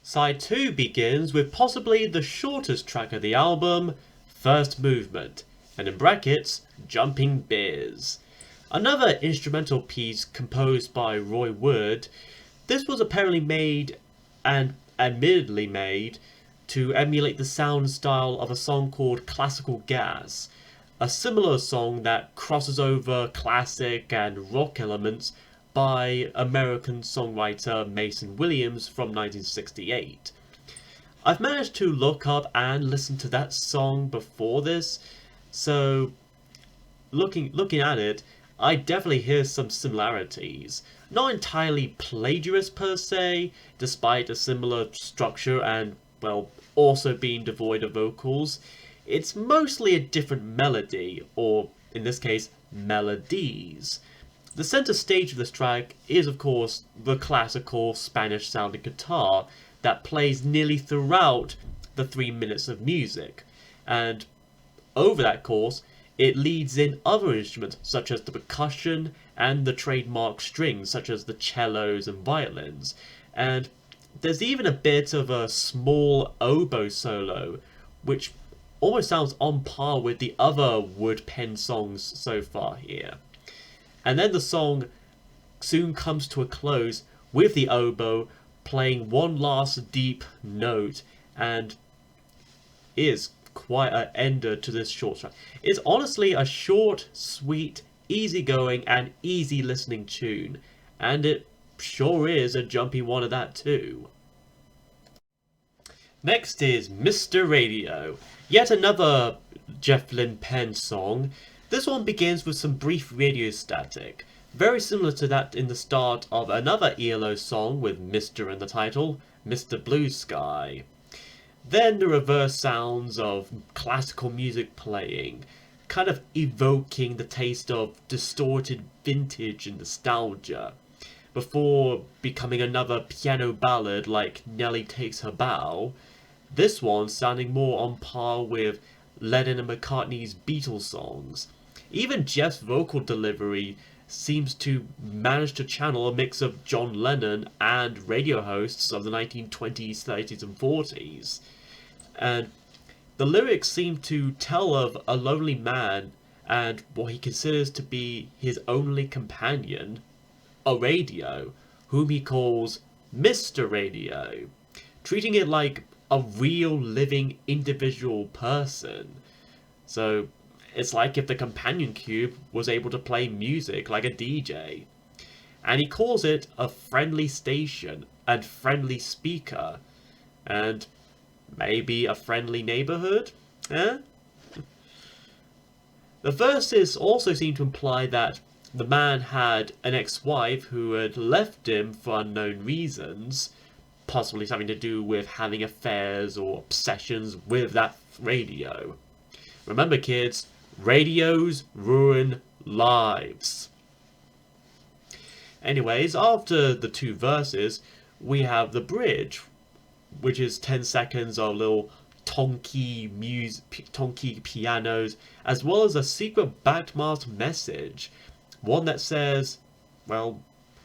Side 2 begins with possibly the shortest track of the album, First Movement, and in brackets, Jumping Bears. Another instrumental piece composed by Roy Wood. This was apparently made, and admittedly made, to emulate the sound style of a song called Classical Gas, a similar song that crosses over classic and rock elements by American songwriter Mason Williams from 1968. I've managed to look up and listen to that song before this, so looking at it, I definitely hear some similarities. Not entirely plagiarist per se, despite a similar structure and, well, also being devoid of vocals. It's mostly a different melody, or in this case, melodies. The center stage of this track is, of course, the classical Spanish sounding guitar that plays nearly throughout the 3 minutes of music, and over that course, it leads in other instruments such as the percussion and the trademark strings such as the cellos and violins, and there's even a bit of a small oboe solo, which almost sounds on par with the other Wood pen songs so far here. And then the song soon comes to a close with the oboe playing one last deep note, and is quite an ender to this short track. It's honestly a short, sweet, easygoing, and easy listening tune, and it sure is a jumpy one at that too. Next is Mr. Radio, yet another Jeff Lynne Penn song. This one begins with some brief radio static, very similar to that in the start of another ELO song with Mr. in the title, Mr. Blue Sky. Then the reverse sounds of classical music playing, kind of evoking the taste of distorted vintage and nostalgia, before becoming another piano ballad like Nellie Takes Her Bow. This one sounding more on par with Lennon and McCartney's Beatles songs. Even Jeff's vocal delivery seems to manage to channel a mix of John Lennon and radio hosts of the 1920s, 30s, and 40s. And the lyrics seem to tell of a lonely man and what he considers to be his only companion, a radio, whom he calls Mr. Radio, treating it like a real living individual person. So it's like if the companion cube was able to play music like a DJ. And he calls it a friendly station and friendly speaker, and maybe a friendly neighborhood? Eh? The verses also seem to imply that the man had an ex-wife who had left him for unknown reasons, possibly something to do with having affairs or obsessions with that radio. Remember, kids, radios ruin lives. Anyways, after the two verses, we have the bridge, which is 10 seconds of little tonky pianos, as well as a secret backmasked message, one that says, well,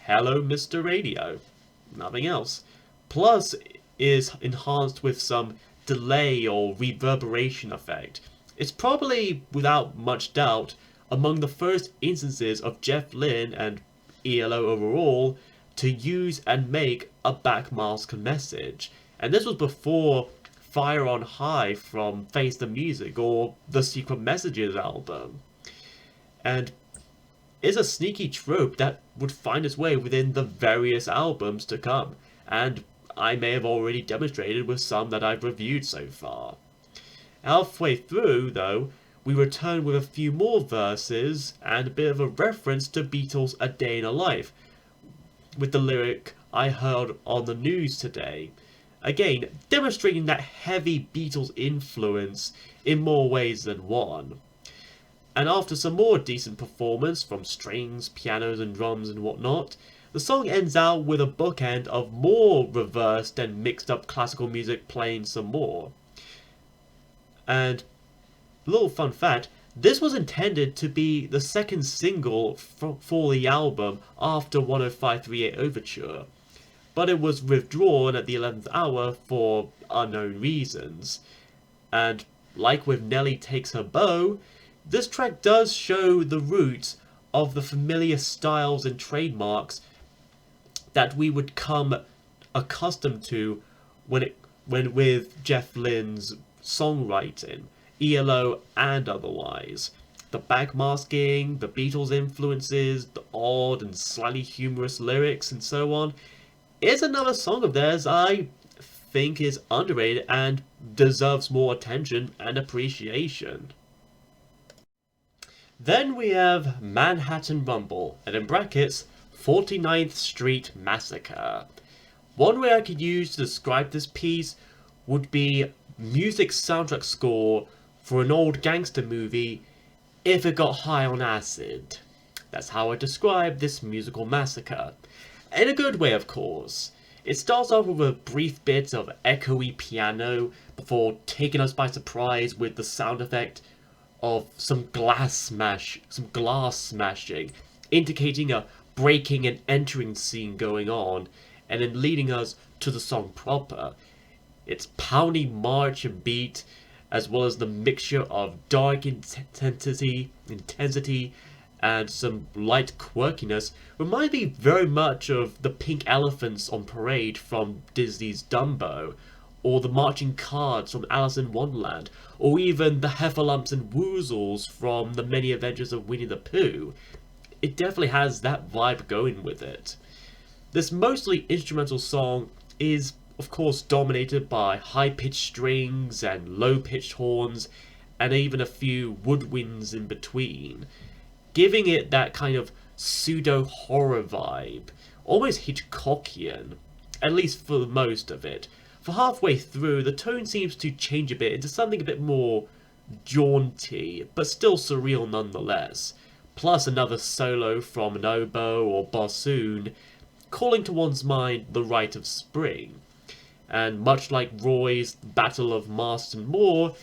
hello Mr. Radio, nothing else. Plus is enhanced with some delay or reverberation effect. It's probably, without much doubt, among the first instances of Jeff Lynne and ELO overall to use and make a backmasked message. And this was before Fire on High from Face the Music or the Secret Messages album. And it's a sneaky trope that would find its way within the various albums to come, and I may have already demonstrated with some that I've reviewed so far. Halfway through, though, we return with a few more verses and a bit of a reference to Beatles' A Day in a Life, with the lyric, I heard on the news today. Again, demonstrating that heavy Beatles influence in more ways than one. And after some more decent performance from strings, pianos and drums and whatnot, the song ends out with a bookend of more reversed and mixed up classical music playing some more. And a little fun fact, this was intended to be the second single for the album after 10538 Overture. but it was withdrawn at the 11th hour for unknown reasons. And like with Nelly Takes Her Bow, this track does show the roots of the familiar styles and trademarks that we would come accustomed to when with Jeff Lynne's songwriting, ELO and otherwise. The backmasking, the Beatles influences, the odd and slightly humorous lyrics, and so on, is another song of theirs I think is underrated and deserves more attention and appreciation. Then we have Manhattan Rumble, and in brackets, 49th Street Massacre. One way I could use to describe this piece would be music soundtrack score for an old gangster movie if it got high on acid. That's how I describe this musical massacre. In a good way, of course. It starts off with a brief bit of echoey piano before taking us by surprise with the sound effect of some glass smashing, indicating a breaking and entering scene going on, and then leading us to the song proper. Its pounding march and beat, as well as the mixture of dark intensity and some light quirkiness, remind me very much of the pink elephants on parade from Disney's Dumbo, or the marching cards from Alice in Wonderland, or even the heffalumps and woozles from the many adventures of Winnie the Pooh. It definitely has that vibe going with it. This mostly instrumental song is, of course, dominated by high-pitched strings and low-pitched horns, and even a few woodwinds in between, giving it that kind of pseudo-horror vibe, almost Hitchcockian, at least for most of it. For halfway through, the tone seems to change a bit into something a bit more jaunty, but still surreal nonetheless, plus another solo from an oboe or bassoon, calling to one's mind the rite of spring. And much like Roy's Battle of Marston Moor,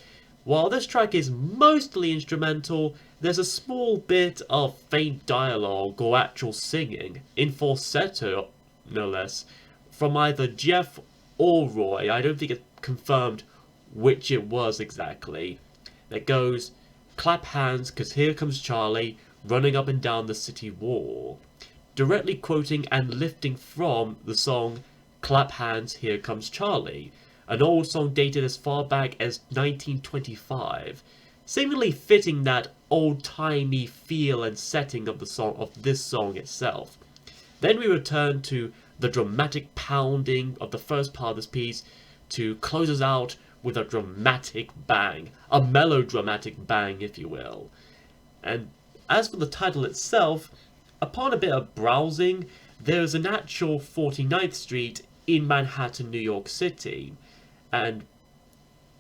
while this track is mostly instrumental, there's a small bit of faint dialogue or actual singing, in falsetto no less, from either Jeff or Roy. I don't think it's confirmed which it was exactly. That goes, "Clap hands, 'cause here comes Charlie, running up and down the city wall," directly quoting and lifting from the song "Clap Hands, Here Comes Charlie," an old song dated as far back as 1925, seemingly fitting that old-timey feel and setting of this song itself. Then we return to the dramatic pounding of the first part of this piece to close us out with a dramatic bang, a melodramatic bang, if you will. And as for the title itself, upon a bit of browsing, there is an actual 49th Street in Manhattan, New York City, and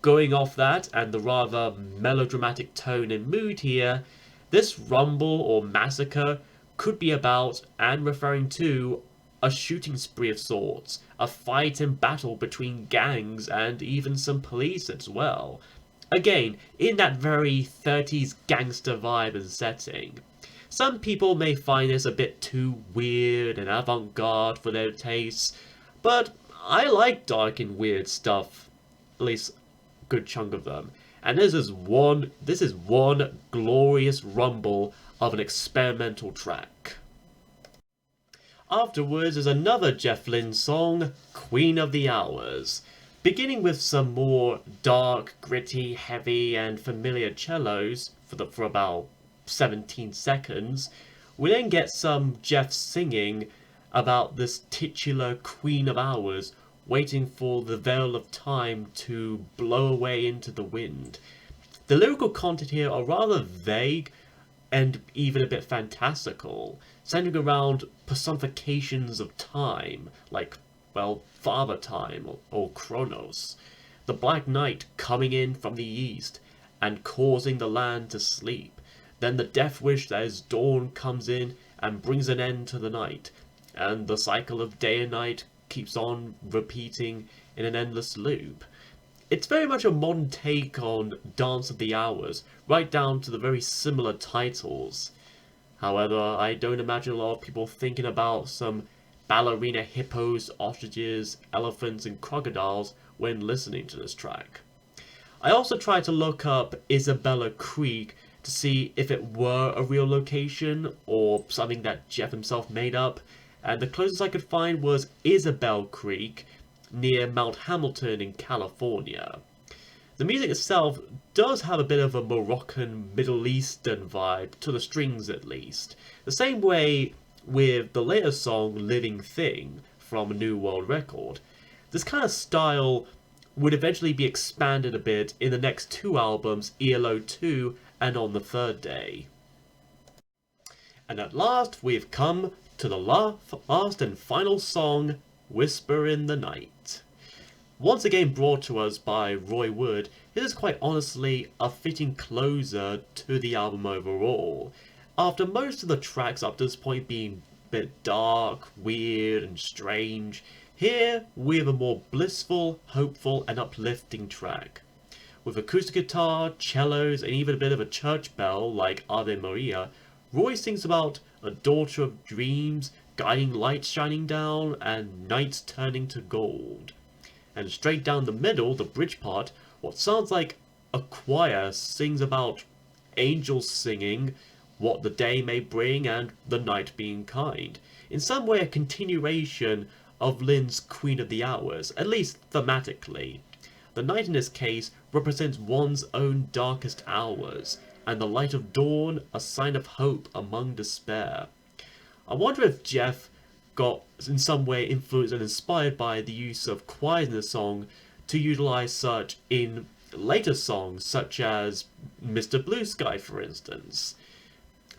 going off that and the rather melodramatic tone and mood here, this rumble or massacre could be about and referring to a shooting spree of sorts, a fight and battle between gangs and even some police as well. Again, in that very 30s gangster vibe and setting. Some people may find this a bit too weird and avant-garde for their tastes, but I like dark and weird stuff, at least a good chunk of them. And this is one glorious rumble of an experimental track. Afterwards is another Jeff Lynne song, Queen of the Hours, beginning with some more dark, gritty, heavy, and familiar cellos for about 17 seconds. We then get some Jeff singing about this titular Queen of Hours waiting for the veil of time to blow away into the wind. The lyrical content here are rather vague and even a bit fantastical, centering around personifications of time, like, well, Father Time or Kronos, the Black Night coming in from the east and causing the land to sleep, then the death wish that as dawn comes in and brings an end to the night, and the cycle of day and night keeps on repeating in an endless loop. It's very much a modern take on Dance of the Hours, right down to the very similar titles. However, I don't imagine a lot of people thinking about some ballerina hippos, ostriches, elephants, and crocodiles when listening to this track. I also tried to look up Isabella Creek to see if it were a real location or something that Jeff himself made up, and the closest I could find was Isabel Creek near Mount Hamilton in California. The music itself does have a bit of a Moroccan Middle Eastern vibe, to the strings at least. The same way with the later song Living Thing from New World Record. This kind of style would eventually be expanded a bit in the next two albums, ELO 2 and On the Third Day. And at last we've come to the last and final song, Whisper in the Night. Once again brought to us by Roy Wood, it is quite honestly a fitting closer to the album overall. After most of the tracks up to this point being a bit dark, weird, and strange, here we have a more blissful, hopeful, and uplifting track. With acoustic guitar, cellos, and even a bit of a church bell like Ave Maria, Roy sings about a daughter of dreams, guiding lights shining down, and nights turning to gold. And straight down the middle, the bridge part, what sounds like a choir sings about angels singing, what the day may bring, and the night being kind. In some way a continuation of Lynn's Queen of the Hours, at least thematically. The night in this case represents one's own darkest hours, and the light of dawn a sign of hope among despair. I wonder if Jeff got in some way influenced and inspired by the use of choirs in the song to utilize such in later songs such as Mr. Blue Sky, for instance.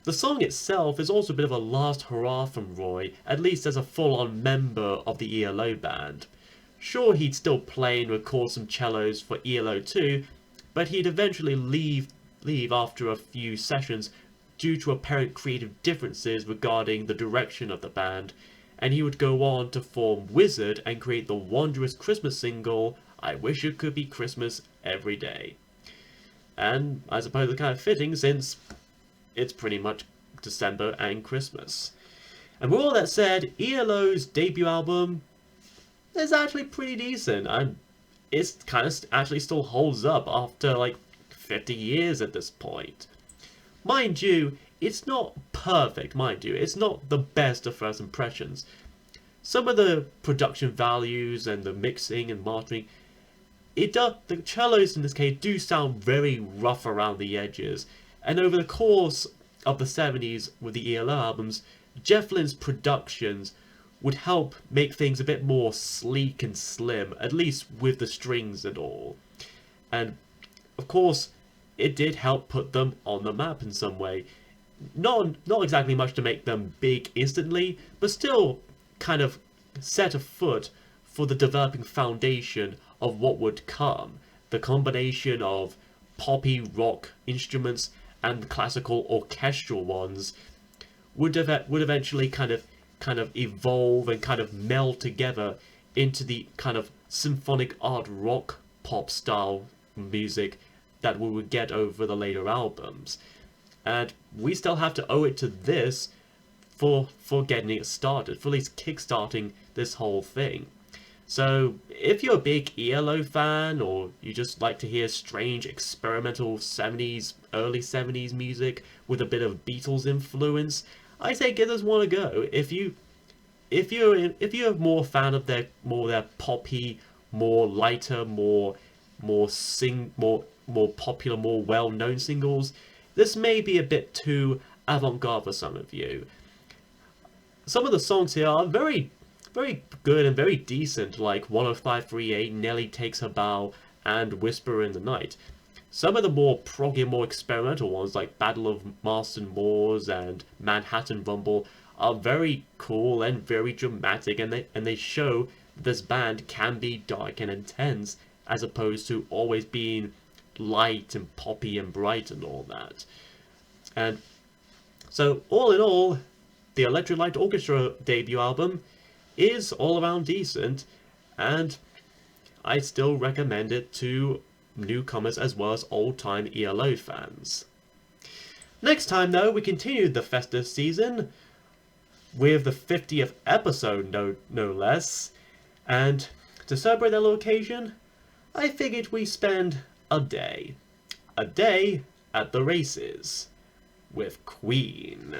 The song itself is also a bit of a last hurrah from Roy, at least as a full-on member of the ELO band. Sure, he'd still play and record some cellos for ELO 2, but he'd eventually leave after a few sessions due to apparent creative differences regarding the direction of the band, and he would go on to form Wizard and create the wondrous Christmas single, I Wish It Could Be Christmas Every Day. And I suppose it's kind of fitting since it's pretty much December and Christmas. And with all that said, ELO's debut album is actually pretty decent, and it kind of actually still holds up after like 50 years at this point. Mind you, it's not perfect, mind you. It's not the best of first impressions. Some of the production values and the mixing and mastering, the cellos in this case do sound very rough around the edges. And over the course of the 70s with the ELO albums, Jeff Lynne's productions would help make things a bit more sleek and slim, at least with the strings and all. And of course, it did help put them on the map in some way. Not exactly much to make them big instantly, but still kind of set a foot for the developing foundation of what would come. The combination of poppy rock instruments and classical orchestral ones would eventually kind of evolve and kind of meld together into the kind of symphonic art rock pop style music that we would get over the later albums. And we still have to owe it to this for getting it started, for at least kickstarting this whole thing. So if you're a big ELO fan, or you just like to hear strange experimental 70s, early 70s music with a bit of Beatles influence, I say give this one a go. If you're more a fan of their poppy, more lighter, more popular, more well-known singles, this may be a bit too avant-garde for some of you. Some of the songs here are very, very good and very decent, like 10538, Nelly Takes Her Bow, and Whisper in the Night. Some of the more proggy, more experimental ones, like Battle of Marston Moors and Manhattan Rumble, are very cool and very dramatic, and they show this band can be dark and intense, as opposed to always being light and poppy and bright and all that. And so, all in all, the Electric Light Orchestra debut album is all around decent, and I still recommend it to newcomers as well as old-time ELO fans. Next time, though, we continue the festive season with the 50th episode, no less. And to celebrate that little occasion, I figured we spend a day at the races with Queen.